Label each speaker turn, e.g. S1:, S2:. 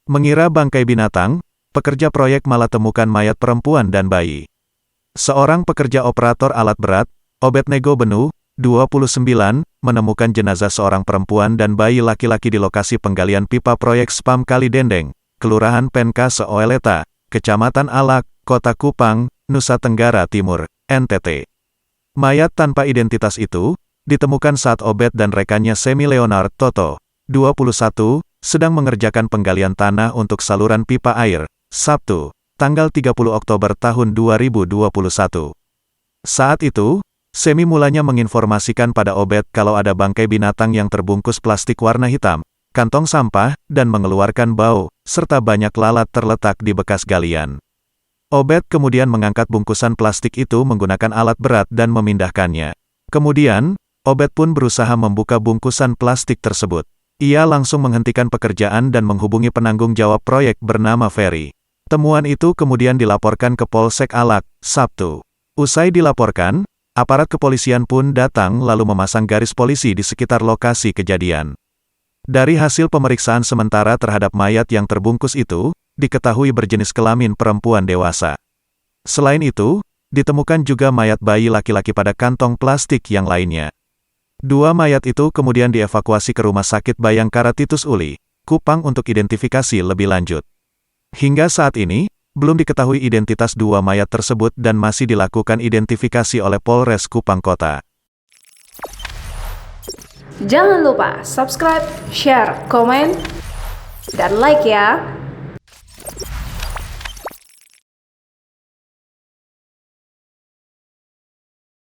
S1: Mengira bangkai binatang, pekerja proyek malah temukan mayat perempuan dan bayi. Seorang pekerja operator alat berat, Obednego Benu, 29, menemukan jenazah seorang perempuan dan bayi laki-laki di lokasi penggalian pipa proyek spam Kali Dendeng, Kelurahan Penka Seoeleta, Kecamatan Alak, Kota Kupang, Nusa Tenggara Timur, NTT. Mayat tanpa identitas itu ditemukan saat Obed dan rekannya Semi Leonard Toto, 21, sedang mengerjakan penggalian tanah untuk saluran pipa air, Sabtu, tanggal 30 Oktober tahun 2021. Saat itu, Semi mulanya menginformasikan pada Obed kalau ada bangkai binatang yang terbungkus plastik warna hitam, kantong sampah, dan mengeluarkan bau, serta banyak lalat terletak di bekas galian. Obed kemudian mengangkat bungkusan plastik itu menggunakan alat berat dan memindahkannya. Kemudian, Obed pun berusaha membuka bungkusan plastik tersebut. Ia langsung menghentikan pekerjaan dan menghubungi penanggung jawab proyek bernama Ferry. Temuan itu kemudian dilaporkan ke Polsek Alak, Sabtu. Usai dilaporkan, aparat kepolisian pun datang lalu memasang garis polisi di sekitar lokasi kejadian. Dari hasil pemeriksaan sementara terhadap mayat yang terbungkus itu, diketahui berjenis kelamin perempuan dewasa. Selain itu, ditemukan juga mayat bayi laki-laki pada kantong plastik yang lainnya. Dua mayat itu kemudian dievakuasi ke Rumah Sakit Bayangkara Titus Uli, Kupang untuk identifikasi lebih lanjut. Hingga saat ini, belum diketahui identitas dua mayat tersebut dan masih dilakukan identifikasi oleh Polres Kupang Kota.
S2: Jangan lupa subscribe, share, komen, dan like ya!